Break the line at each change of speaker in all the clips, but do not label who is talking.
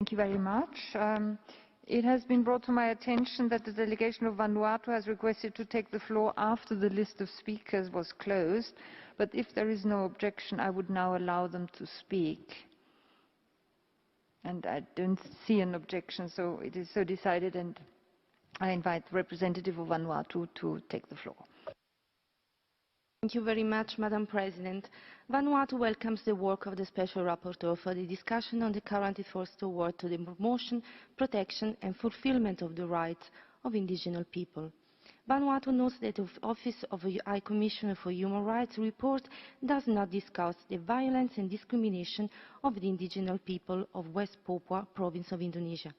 Thank you very much. It has been brought to my attention that the delegation of Vanuatu has requested to take the floor after the list of speakers was closed, but if there is no objection, I would now allow them to speak. And I don't see an objection, so it is so decided, and I invite the representative of Vanuatu to take the floor.
Thank you very much, Madam President. Vanuatu welcomes the work of the Special Rapporteur for the discussion on the current efforts toward the promotion, protection and fulfillment of the rights of indigenous people. Vanuatu notes that the Office of the High Commissioner for Human Rights report does not discuss the violence and discrimination of the indigenous people of West Papua province of Indonesia.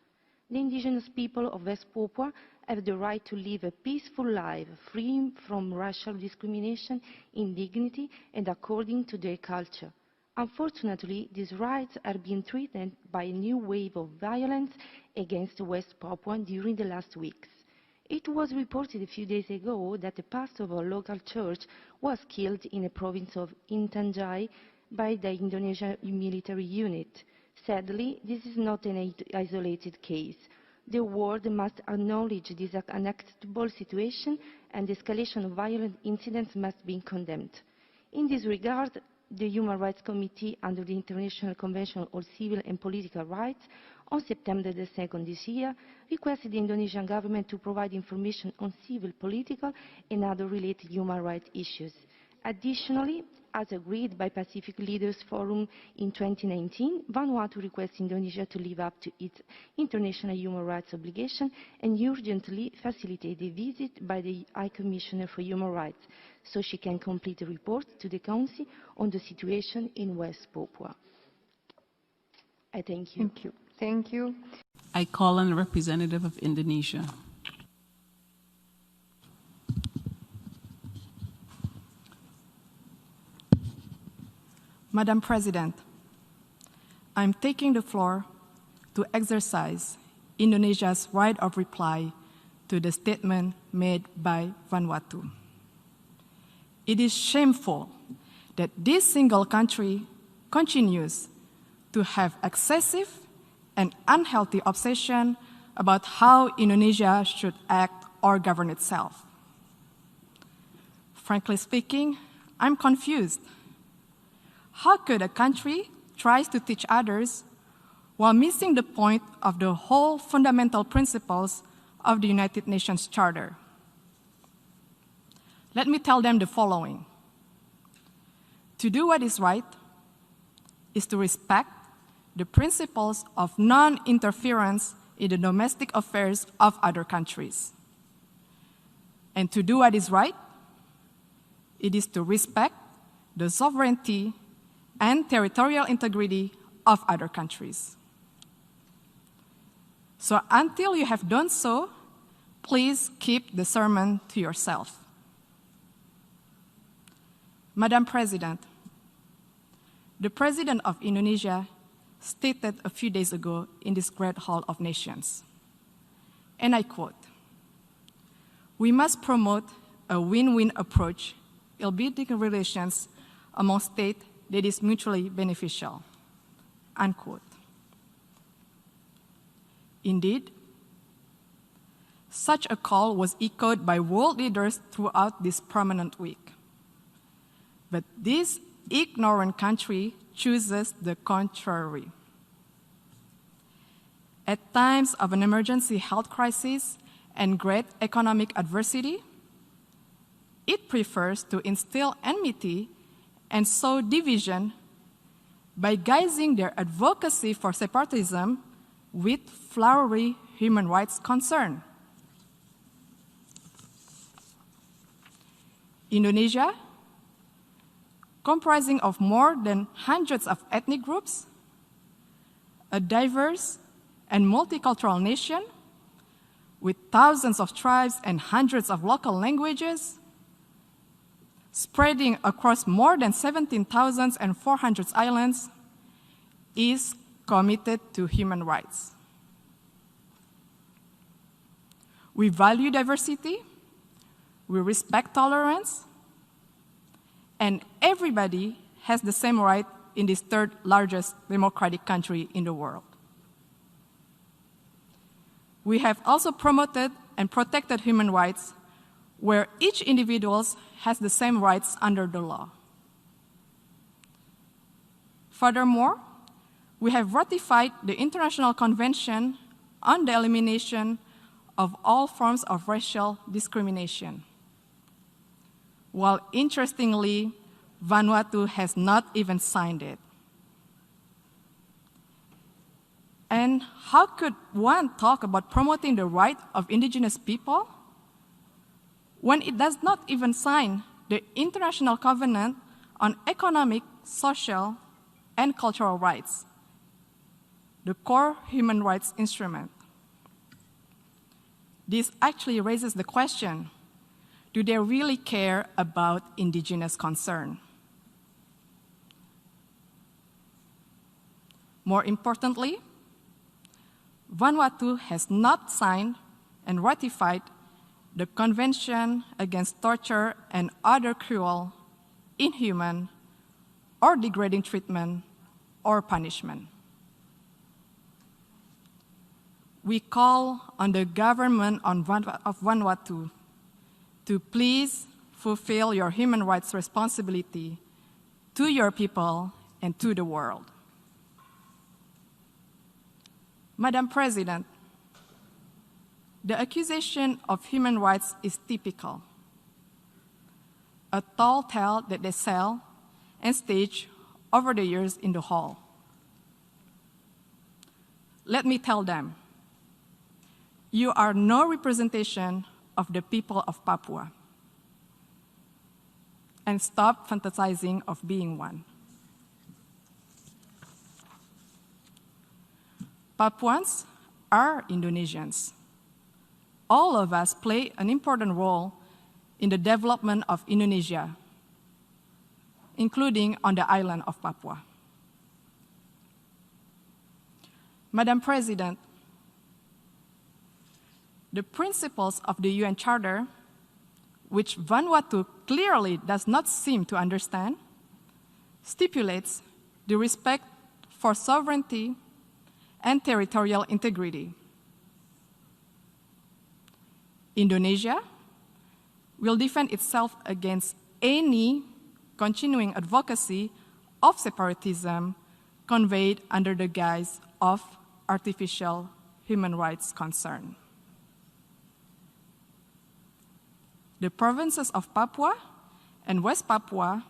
The indigenous people of West Papua have the right to live a peaceful life, free from racial discrimination, indignity, and according to their culture. Unfortunately, these rights are being threatened by a new wave of violence against West Papua during the last weeks. It was reported a few days ago that the pastor of a local church was killed in the province of Tentang by the Indonesian military unit. Sadly, this is not an isolated case. The world must acknowledge this unacceptable situation, and the escalation of violent incidents must be condemned. In this regard, the Human Rights Committee, under the International Convention on Civil and Political Rights, on September 2nd this year, requested the Indonesian government to provide information on civil, political, and other related human rights issues. Additionally, as agreed by Pacific Leaders Forum in 2019, Vanuatu requests Indonesia to live up to its international human rights obligation and urgently facilitate a visit by the High Commissioner for Human Rights so she can complete a report to the Council on the situation in West Papua. I thank you.
Thank you. Thank you.
I call on a representative of Indonesia.
Madam President, I'm taking the floor to exercise Indonesia's right of reply to the statement made by Vanuatu. It is shameful that this single country continues to have excessive and unhealthy obsession about how Indonesia should act or govern itself. Frankly speaking, I'm confused. How could a country try to teach others while missing the point of the whole fundamental principles of the United Nations Charter? Let me tell them the following. To do what is right is to respect the principles of non-interference in the domestic affairs of other countries. And to do what is right, it is to respect the sovereignty and territorial integrity of other countries. So until you have done so, please keep the sermon to yourself. Madam President, the President of Indonesia stated a few days ago in this great hall of nations, and I quote, "We must promote a win-win approach in building relations among states that is mutually beneficial," unquote. Indeed, such a call was echoed by world leaders throughout this prominent week. But this ignorant country chooses the contrary. At times of an emergency health crisis and great economic adversity, it prefers to instill enmity and sow division by guising their advocacy for separatism with flowery human rights concern. Indonesia, comprising of more than hundreds of ethnic groups, a diverse and multicultural nation with thousands of tribes and hundreds of local languages, spreading across more than 17,400 islands, is committed to human rights. We value diversity, we respect tolerance, and everybody has the same right in this third largest democratic country in the world. We have also promoted and protected human rights where each individual has the same rights under the law. Furthermore, we have ratified the International Convention on the Elimination of All Forms of Racial Discrimination. While interestingly, Vanuatu has not even signed it. And how could one talk about promoting the right of indigenous people when it does not even sign the International Covenant on Economic, Social, and Cultural Rights, the core human rights instrument? This actually raises the question, do they really care about indigenous concern? More importantly, Vanuatu has not signed and ratified the Convention Against Torture and Other Cruel, Inhuman, or Degrading Treatment or Punishment. We call on the government of Vanuatu to please fulfill your human rights responsibility to your people and to the world. Madam President, the accusation of human rights is typical, a tall tale that they sell and stage over the years in the hall. Let me tell them, you are no representation of the people of Papua, and stop fantasizing of being one. Papuans are Indonesians. All of us play an important role in the development of Indonesia, including on the island of Papua. Madam President, the principles of the UN Charter, which Vanuatu clearly does not seem to understand, stipulates the respect for sovereignty and territorial integrity. Indonesia will defend itself against any continuing advocacy of separatism conveyed under the guise of artificial human rights concern. The provinces of Papua and West Papua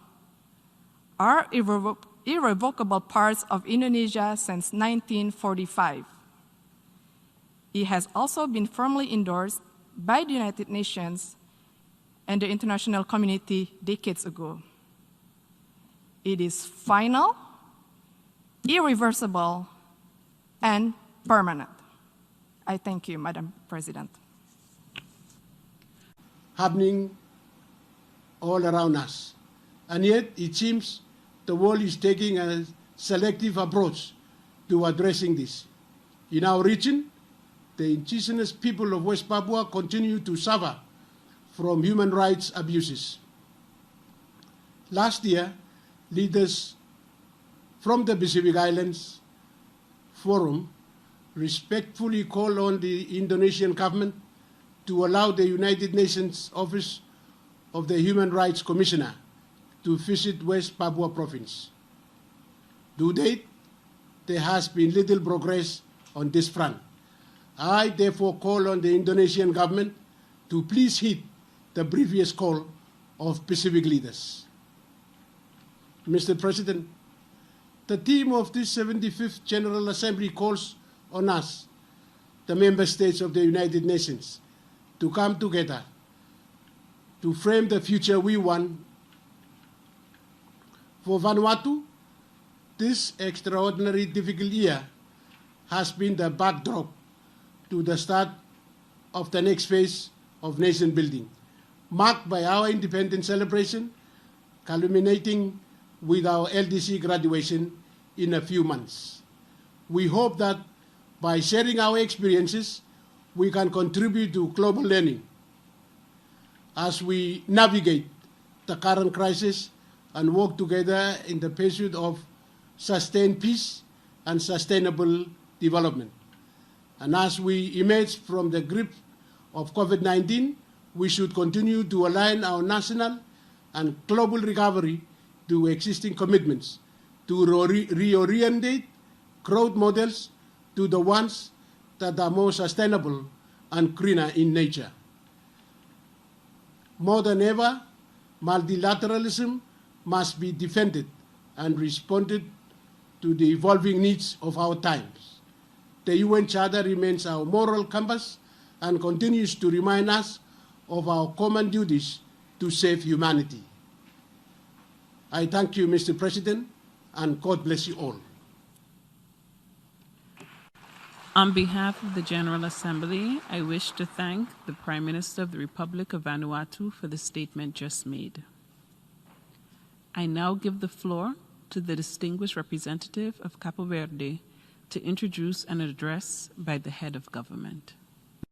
are irrevocable parts of Indonesia since 1945. It has also been firmly endorsed by the United Nations and the international community decades ago. It is final, irreversible, and permanent. I thank you, Madam President.
Happening all around us. And yet, it seems the world is taking a selective approach to addressing this. In our region, the indigenous people of West Papua continue to suffer from human rights abuses. Last year, leaders from the Pacific Islands Forum respectfully called on the Indonesian government to allow the United Nations Office of the Human Rights Commissioner to visit West Papua province. To date, there has been little progress on this front. I therefore call on the Indonesian government to please heed the previous call of Pacific leaders. Mr. President, the theme of this 75th General Assembly calls on us, the member states of the United Nations, to come together to frame the future we want. For Vanuatu, this extraordinary difficult year has been the backdrop to the start of the next phase of nation building, marked by our independence celebration, culminating with our LDC graduation in a few months. We hope that by sharing our experiences, we can contribute to global learning as we navigate the current crisis and work together in the pursuit of sustained peace and sustainable development. And as we emerge from the grip of COVID-19, we should continue to align our national and global recovery to existing commitments, to reorientate growth models to the ones that are more sustainable and greener in nature. More than ever, multilateralism must be defended and responded to the evolving needs of our times. The UN Charter remains our moral compass and continues to remind us of our common duties to save humanity. I thank you, Mr. President, and God bless you all.
On behalf of the General Assembly, I wish to thank the Prime Minister of the Republic of Vanuatu for the statement just made. I now give the floor to the distinguished representative of Capo Verde to introduce an address by the head of government.